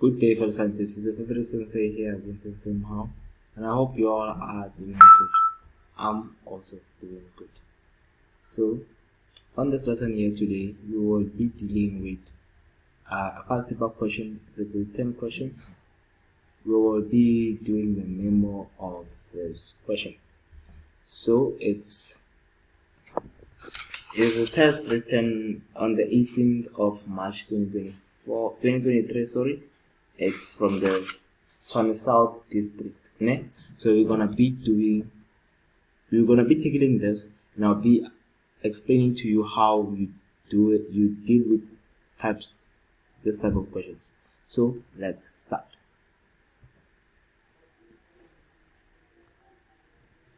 Good day, fellow scientists. It's a favorite sensei here again from Memo, and I hope you all are doing good. I'm also doing good. So, on this lesson here today, we will be dealing with a past paper question. It's a grade 10 question. We will be doing the memo of this question. So, it's a test written on the 18th of March 2023. It's from the Tshwane South district. So we're gonna be tackling this, and I'll be explaining to you how you do it. You deal with this type of questions. So let's start.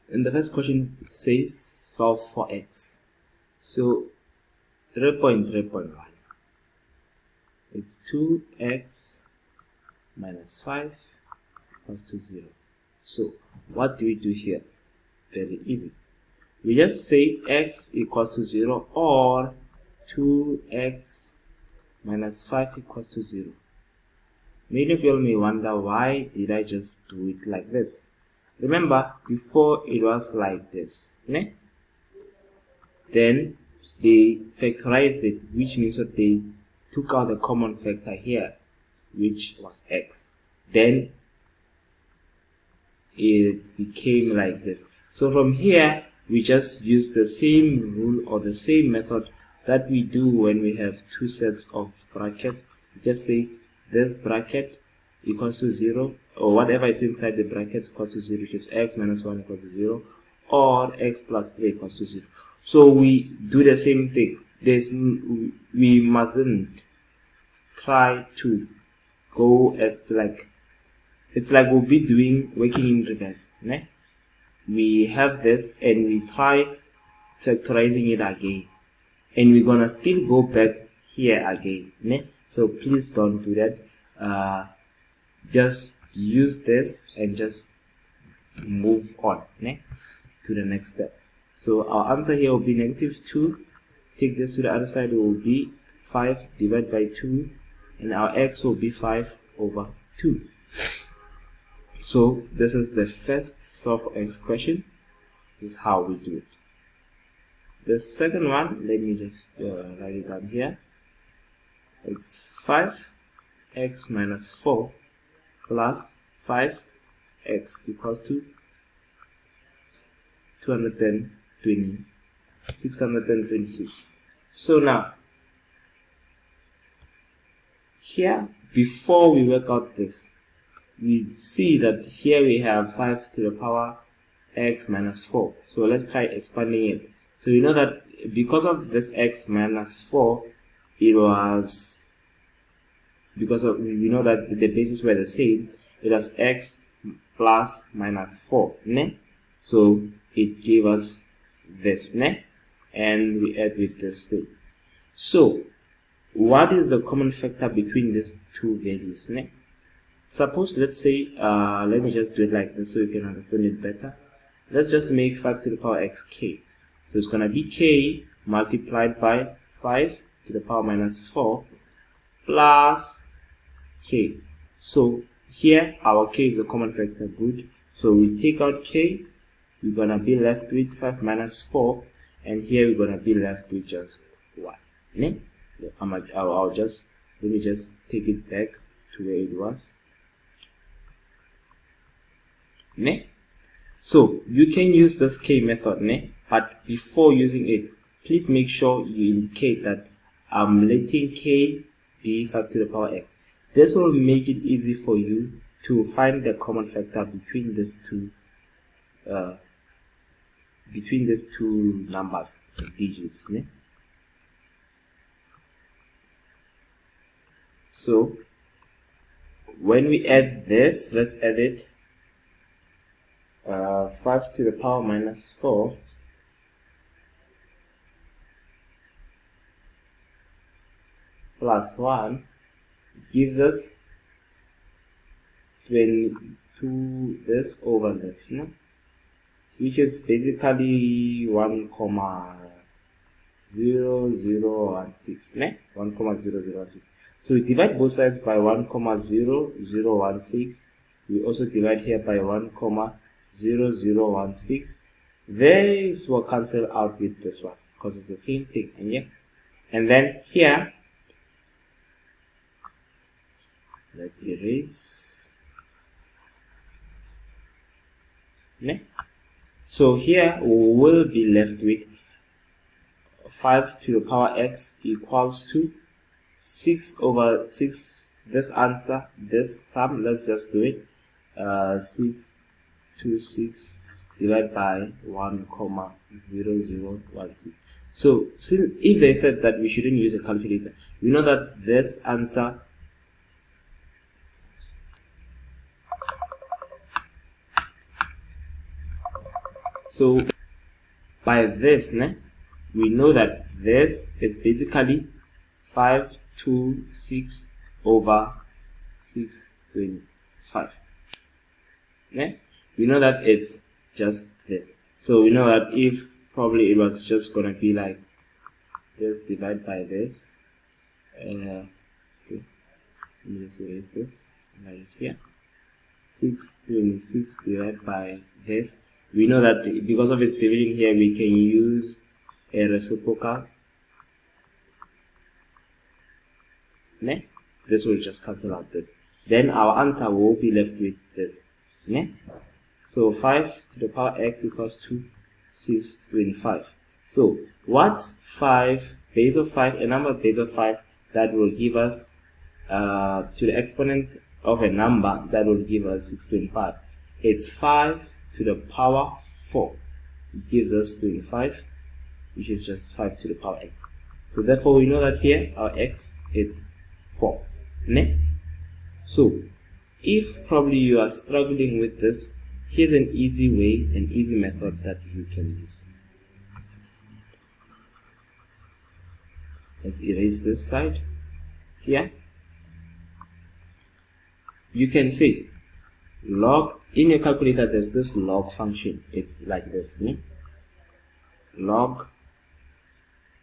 In the first question, it says solve for x. So 3.3.1. It's 2x minus 5 equals to 0. So what do we do here? Very easy. We just say x equals to 0 or 2x minus 5 equals to 0. Many of you may wonder, why did I just do it like this? Remember, before it was like this. Then they factorized it, which means that they took out the common factor here, which was x. Then it became like this. So from here, we just use the same rule or the same method that we do when we have two sets of brackets. We just say this bracket equals to 0, or whatever is inside the bracket equals to 0, which is x minus 1 equals to 0, or x plus 3 equals to 0. So we do the same thing. We mustn't try to go as it's like we'll be working in reverse. We have this and we try factorizing it again, and we're gonna still go back here again. So please don't do that. Just use this and just move on to the next step. So our answer here will be -2. Take this to the other side, it will be 5 divided by 2, and our x will be 5 over 2. So this is the first solve for x question. This is how we do it. The second one, let me just write it down here. It's 5x minus 4 plus 5x equals to 626. So now, here, before we work out this, we see that here we have 5 to the power x minus 4. So let's try expanding it. So you know that because of this x minus 4, it was, because of, we know that the bases were the same, it was x plus minus 4. So it gave us this, and we add with this thing. So what is the common factor between these two values? Suppose, let's say, let me just do it like this so you can understand it better. Let's just make 5 to the power x k. So it's gonna be k multiplied by 5 to the power minus 4 plus k. So here our k is a common factor, good. So we take out k, we're gonna be left with 5 minus 4, and here we're gonna be left with just 1. Let me just take it back to where it was. So you can use this k method, but before using it, please make sure you indicate that I'm letting k be 5 to the power x. This will make it easy for you to find the common factor between these two numbers, digits. So when we add this, let's add it. 5 to the power minus 4 plus 1, it gives us 22 this over this, which is basically 1,0016, 1,0016. So we divide both sides by 1,0016. We also divide here by 1,0016. This will cancel out with this one because it's the same thing. And then here, let's erase. So here we will be left with 5 to the power x equals to 6 over 6. This answer, this sum, let's just do it. 626 divided by 1,0016. So since if they said that we shouldn't use a calculator, we know that this answer by this, we know that this is basically 526 over 625. We know that it's just this. So we know that if probably it was just gonna be like this divided by this. Okay, let me just erase this right here. 626 divided by this. We know that because of its division here, we can use a reciprocal. This will just cancel out this. Then our answer will be left with this. So 5 to the power x equals to 625. So what's 5 base of 5? A number base of 5 that will give us to the exponent of a number that will give us 625. It's 5 to the power 4. It gives us 25, which is just 5 to the power x. So therefore we know that here our x is 4. So if probably you are struggling with this, here's an easy way, an easy method that you can use. Let's erase this side here. You can see log in your calculator. There's this log function. It's like this, log.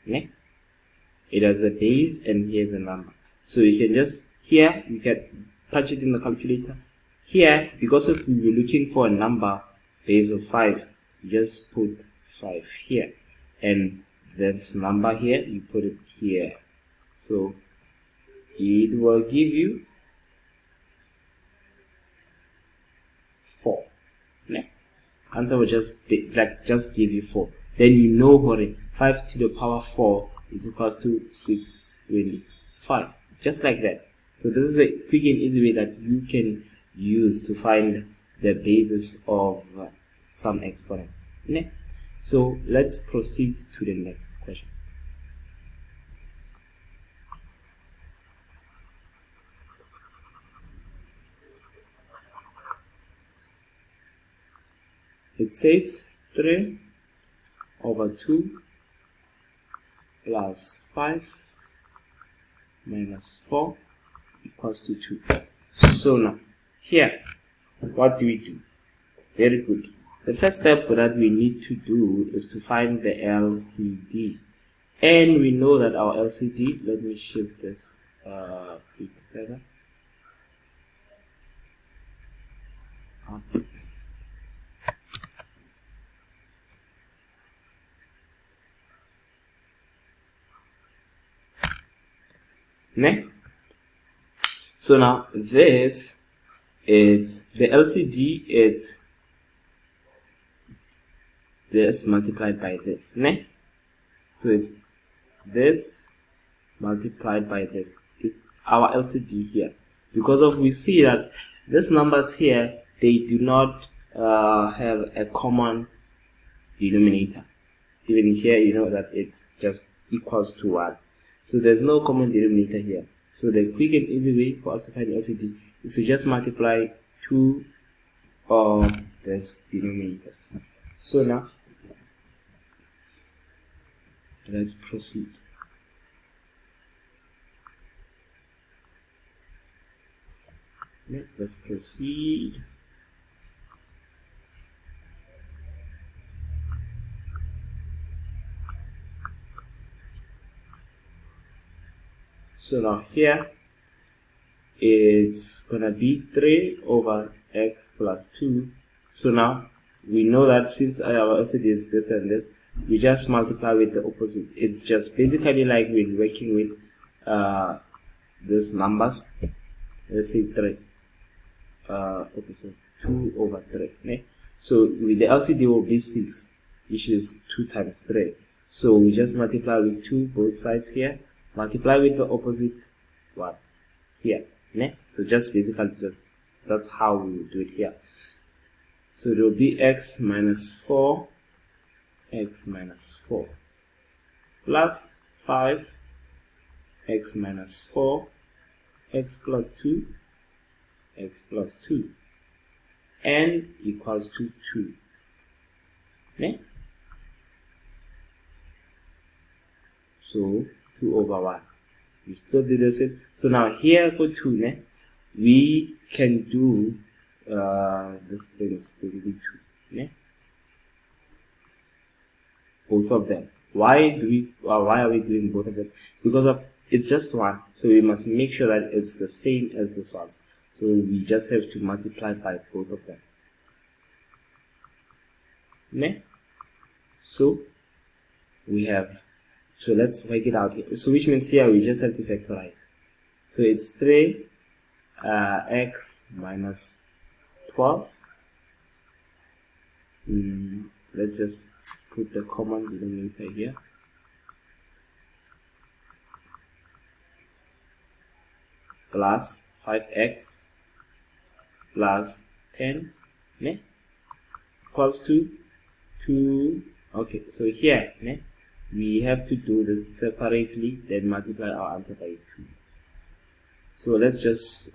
It has a base and here's a number. So you can just here you can punch it in the calculator. Here, because if we were looking for a number base of 5, you just put 5 here, and this number here you put it here. So it will give you 4. Answer will just be, just give you 4. Then you know what 5 to the power 4 is equals to 625. Just like that. So this is a quick and easy way that you can use to find the basis of some exponents. So let's proceed to the next question. It says 3 over 2 plus 5 minus 4 equals to 2. So now here what do we do? Very good. The first step that we need to do is to find the LCD, and we know that our LCD, let me shift this a bit further. So now this is the LCD. It's this multiplied by this, so it's this multiplied by this. It's our LCD here, because of we see that these numbers here, they do not have a common denominator. Even here you know that it's just equals to 1, so there's no common denominator here. So the quick and easy way for us to find the LCD is to just multiply 2 of these denominators. So now let's proceed. Let's proceed. So now here it's gonna be 3 over x plus 2. So now we know that since our acid is this and this, we just multiply with the opposite. It's just basically like we're working with these numbers. Let's say 3. Okay, so 2 over 3. Okay? So with the LCD will be 6, which is 2 times 3. So we just multiply with 2 both sides here, multiply with the opposite one here. Okay? So just basically that's how we will do it here. So there will be x minus 4 plus 5 x minus 4 x plus 2 x plus 2 n equals to 2. Okay? So 2 over 1. We still did this. So now here for 2, né? We can do this thing is still be 2. Né? Both of them. Why are we doing both of them? Because of it's just 1, so we must make sure that it's the same as this one. So we just have to multiply by both of them. Ne? So we have, so let's work it out here. So which means here we just have to factorize. So it's 3 x minus 12. Let's just put the common denominator here. Plus 5x plus 10 ne? Equals to 2. Okay, so here ne? We have to do this separately, then multiply our answer by 2. So let's just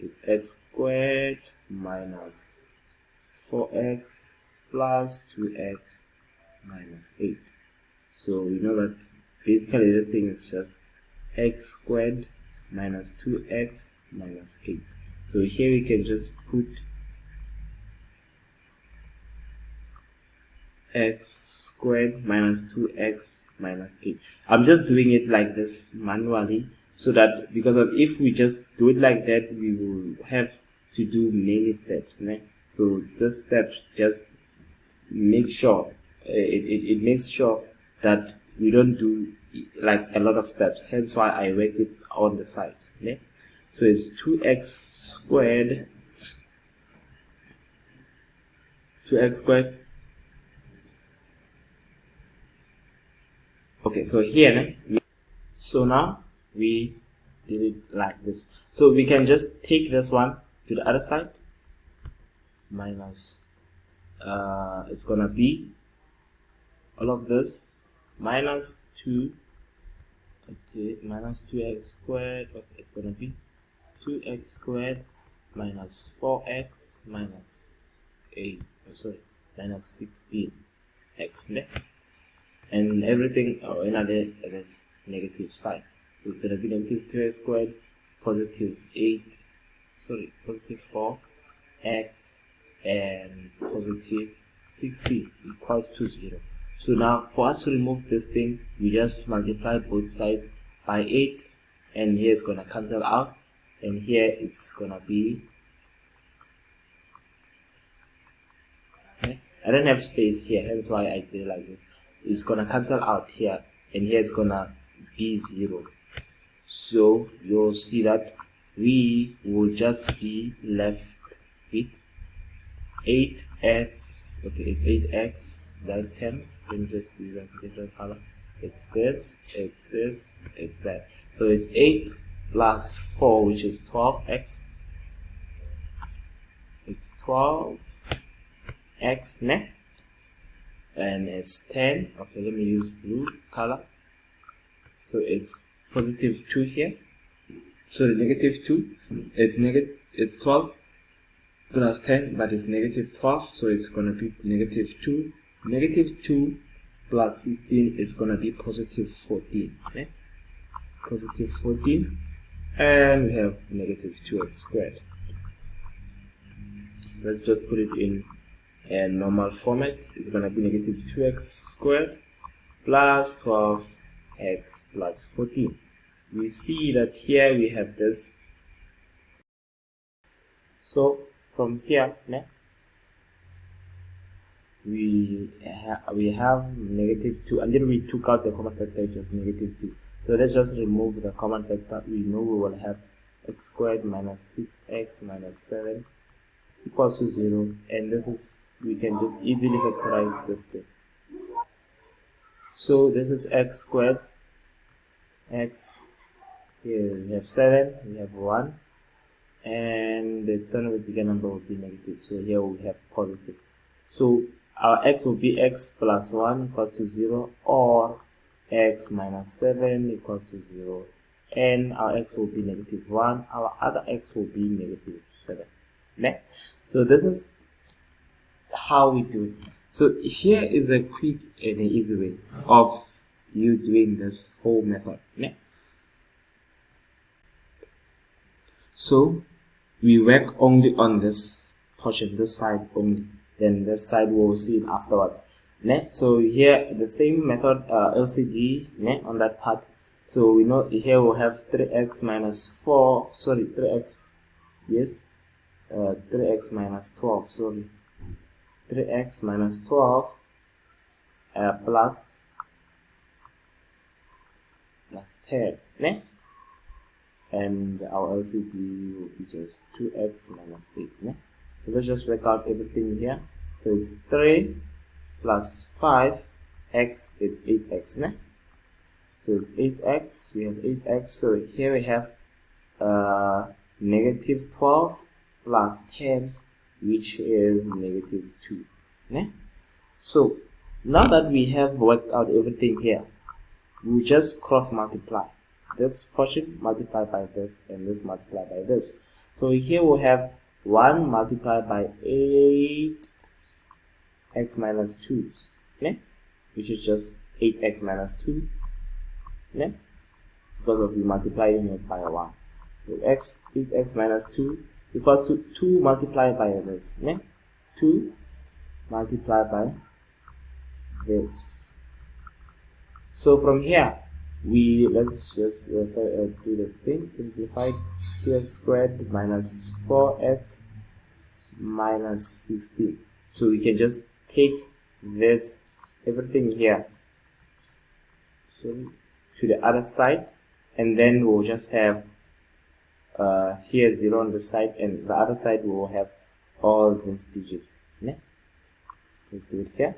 it's x squared minus 4x plus 2x minus 8. So we know that basically this thing is just x squared minus 2x minus 8. So here we can just put x squared minus 2x minus 8. I'm just doing it like this manually, so that because of if we just do it like that, we will have to do many steps. Né? So this step just make sure it makes sure that we don't do like a lot of steps. Hence why I worked it on the side. Okay? So it's 2x squared Okay, so here so now we did it like this. So we can just take this one to the other side, minus it's gonna be all of this minus 2. Okay, minus 2x squared. Okay, it's gonna be 2x squared minus 4x minus 8. Oh, sorry, minus 16x. And everything another this negative side. So it's gonna be negative 2x squared, positive 4x and positive 16 equals to 0. So now for us to remove this thing, we just multiply both sides by 8, and here it's gonna cancel out, and here it's gonna be, okay? I don't have space here, hence why I did it like this. It's gonna cancel out here, and here it's gonna be 0. So you'll see that we will just be left with 8x. Okay, it's 8x that times, let me just use a different color. It's this, it's this, it's that. So it's 8 plus 4, which is 12x. It's 12x ne? And it's 10. Okay, let me use blue color. So it's positive 2 here. So the negative 2, it's 12 plus 10, but it's negative 12, so it's gonna be negative 2. Negative 2 plus 16 is gonna be positive 14. Okay? Positive 14, and we have negative 2x squared. Let's just put it in a normal format. It's gonna be negative 2x squared plus 12x plus 14. We see that here we have this So from here we have -2, and then we took out the common factor, which was -2. So let's just remove the common factor. We know we will have x squared minus 6x minus 7 equals to 0, and this is, we can just easily factorize this thing. So this is x squared, x, here we have 7, we have 1, and the sum of the bigger number will be negative, so here we have positive. So our x will be x plus 1 equals to 0, or x minus 7 equals to 0, and our x will be -1, our other x will be -7. So this is how we do it. So here is a quick and an easy way of you doing this whole method. So we work only on this portion, this side only, then this side we'll see it afterwards. So here the same method, LCD on that part. So we know here we'll have 3x minus 4, sorry, 3x, yes, 3x minus 12, sorry, 3x minus 12 plus 10, and our LCD will be just 2x minus 8. So let's just work out everything here. So it's 3 plus 5x is 8x. So it's 8x, we have 8x, so here we have -12 plus 10, which is -2. So now that we have worked out everything here, we'll just cross multiply this portion multiplied by this, and this multiplied by this. So here we'll have 1 multiplied by 8x minus 2, which is just 8x minus 2, because of the multiplying it by 1. So 8x minus 2 equals to 2 multiplied by this, 2 multiplied by this. So from here, let's just do this thing, simplified, 2x squared minus 4x minus 16. So we can just take this, everything here, to the other side, and then we'll just have here 0 on the side, and the other side we will have all these digits. Let's do it here.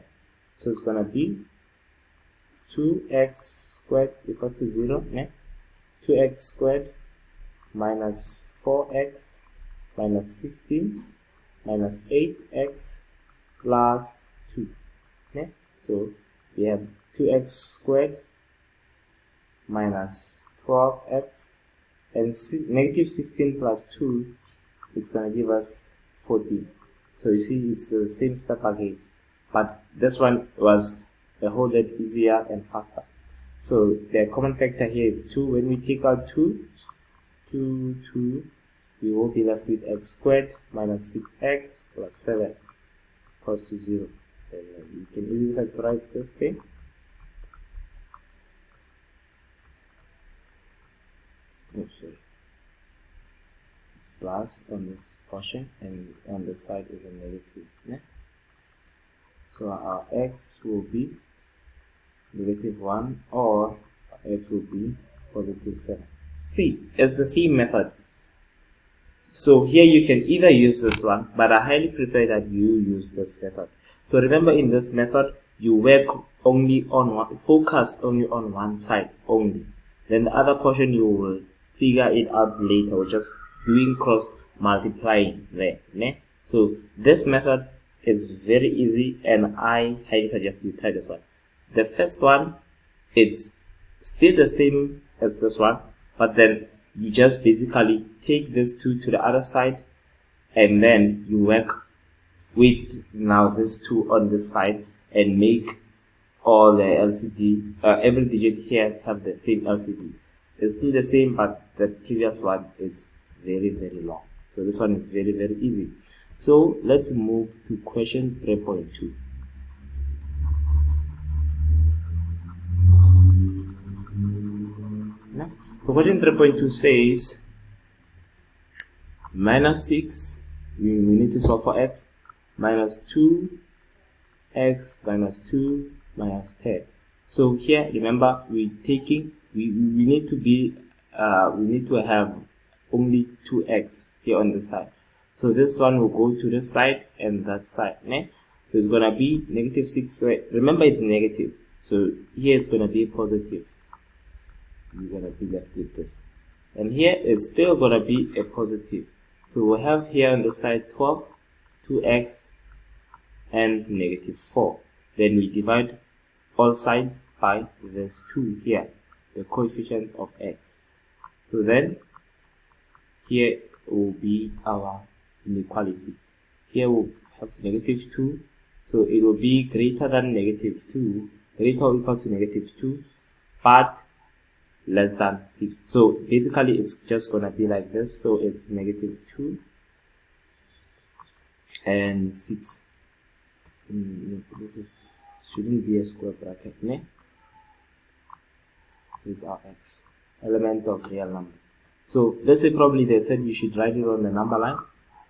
So it's gonna be 2x squared equals to 0, 2x squared minus 4x minus 16 minus 8x plus 2. So we have 2x squared minus 12x, and -16 plus 2 is going to give us 14. So you see, it's the same step again, but this one was a whole lot easier and faster. So the common factor here is 2. When we take out 2, we will be left with x squared minus 6x plus 7 equals to 0. And you can easily factorize this thing. Plus on this portion, and on the side is a negative. So our x will be -1, or x will be +7. See, it's the same method. So here you can either use this one, but I highly prefer that you use this method. So remember, in this method you work only on one, focus only on one side only. Then the other portion you will figure it out later, or just doing cross multiplying there. So this method is very easy, and I highly suggest you try this one. The first one, it's still the same as this one, but then you just basically take this 2 to the other side, and then you work with now this 2 on this side, and make all the LCD, every digit here have the same LCD. It's still the same, but the previous one is very, very long. So this one is very, very easy. So let's move to question 3.2. So question 3.2 says -6 we need to solve for x. Minus 2x minus 2 minus 10. So here, remember, we need to have only 2x here on the side. So this one will go to this side and that side. Ne? So it's gonna be negative 6. So remember, it's negative. So here it's gonna be positive. You're gonna be left with this. And here it's still gonna be a positive. So we'll have here on the side 12, 2x, and negative 4. Then we divide all sides by this 2 here, the coefficient of x. So then here will be our inequality. Here we'll have negative 2, so it will be greater than negative 2, greater or equal to negative 2, but less than 6. So basically it's just gonna be like this. So it's negative 2 and 6. This shouldn't be a square bracket, ne? This is our x, element of real numbers. So let's say probably they said you should write it on the number line.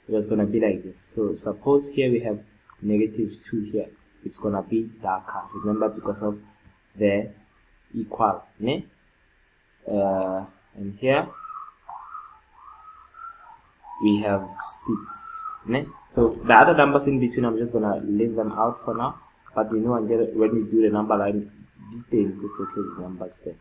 It was gonna be like this. So suppose here we have negative 2 here. It's gonna be darker. Remember, because of the equal, ne? And here we have 6. Ne? So the other numbers in between, I'm just gonna leave them out for now. But you know, when we do the number line details, it's okay, the numbers there.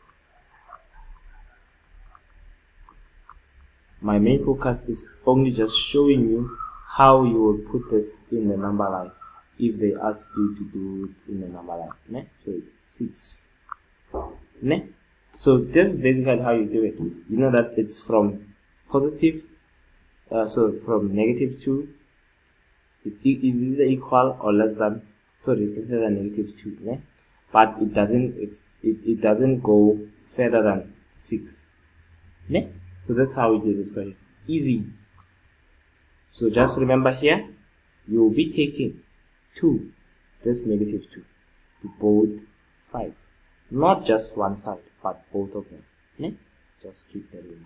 My main focus is only just showing you how you will put this in the number line if they ask you to do it in the number line. Ne? So 6. Ne? So this is basically how you do it. You know that it's from positive, so from negative 2, it's either equal or less than, sorry, greater than negative 2. Ne? But it doesn't go further than 6. Ne? So that's how we do this question. Easy. So just remember here, you will be taking 2, this negative 2, to both sides. Not just one side, but both of them. Ne? Just keep that in mind.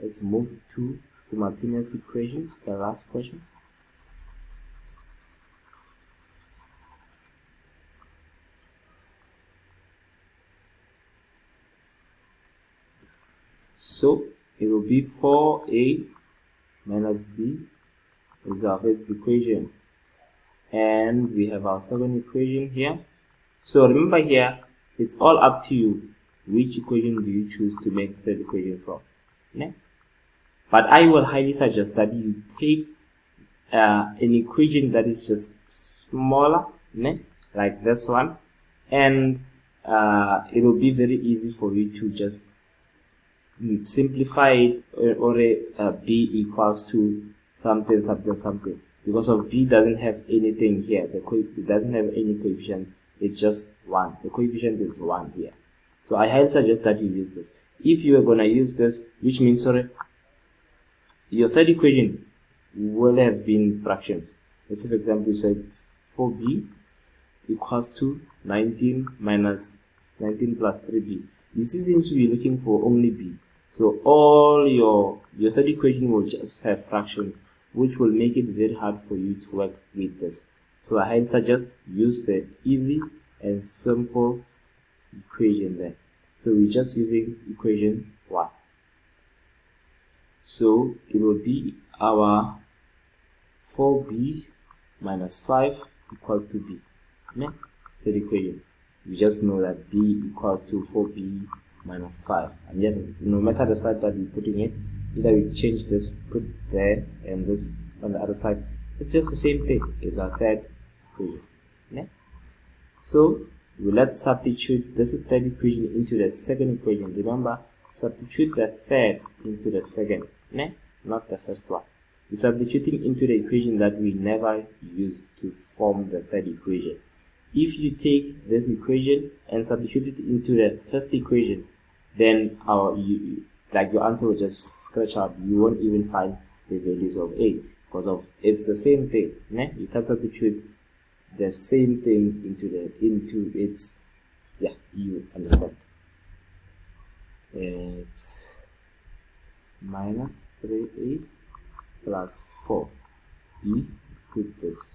Let's move to simultaneous equations, the last question. So it will be 4a minus b is our first equation, and we have our second equation here. So remember here, it's all up to you which equation do you choose to make the equation from. Ne? But I will highly suggest that you take an equation that is just smaller, ne? Like this one, and it will be very easy for you to just simplify it, or b equals to something something something, because of b doesn't have anything here. It doesn't have any coefficient. It's just 1. The coefficient is 1 here. So I highly suggest that you use this. If you are gonna use this, which means, sorry, your third equation will have been fractions. Let's say, for example, you said 4b equals to 19 minus 19 plus 3b. You see, since we're looking for only b, so all your third equation will just have fractions, which will make it very hard for you to work with this. So I highly suggest use the easy and simple equation there. So we're just using equation 1. So it will be our 4b minus 5 equals to b. Ne? Third equation. We just know that b equals to 4b minus 5. And yet, no matter the side that we're putting it, either we change this, put there, and this on the other side. It's just the same thing. It's our third equation. Ne? So let's substitute this third equation into the second equation. Remember, substitute the third into the second, ne? Not the first one. We're substituting into the equation that we never used to form the third equation. If you take this equation and substitute it into the first equation, then your answer will just scratch out. You won't even find the values of a, because of it's the same thing. Ne? You can substitute the same thing into its, yeah, you understand. It's minus 38 plus 4. b, put this.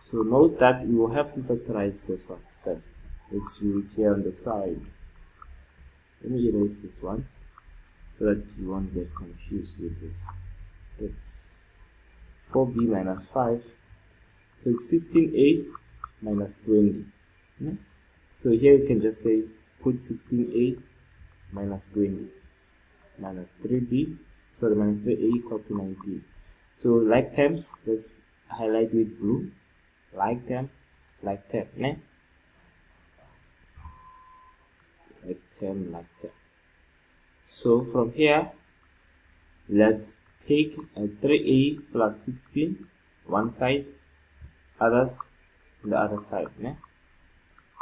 So note that we will have to factorize this one first. Let's do it here on the side. Let me erase this once so that you won't get confused with this. That's 4b minus 5 is 16a minus 20. So here we can just say put 16a minus 20 minus 3b, so the minus 3a equals to 19. So like terms, let's highlight with blue. Like term, like term, ne? Like term. So from here, let's take a 3a plus 16 one side, others the other side, ne?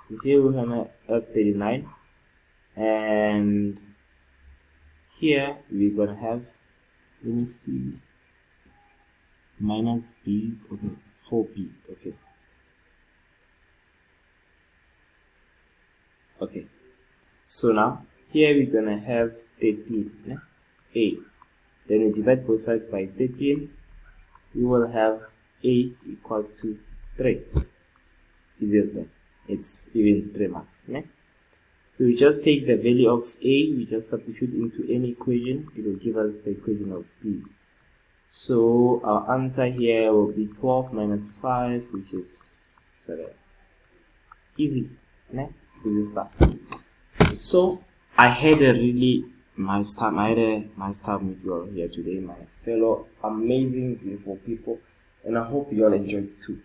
So here we have a F39, and here we're gonna have, let me see, minus b, okay, 4b, okay. So now here we're gonna have 13, ne? A. Then we divide both sides by 13. We will have a equals to 3. Easy as that. It's even 3 marks, ne? So we just take the value of a, we just substitute into any equation, it will give us the equation of b. So our answer here will be 12 minus 5, which is 7. Easy, ne? Easy stuff. So I had a really nice time. I had a nice time with you all here today, my fellow amazing, beautiful people, and I hope you all enjoyed it too.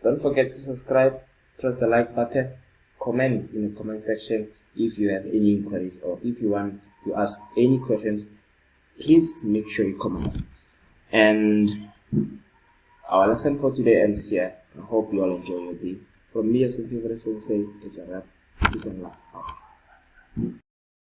Don't forget to subscribe, press the like button, comment in the comment section if you have any inquiries, or if you want to ask any questions. Please make sure you comment. And our lesson for today ends here. I hope you all enjoy your day. From me as a favorite sensei, it's a wrap. Peace and love.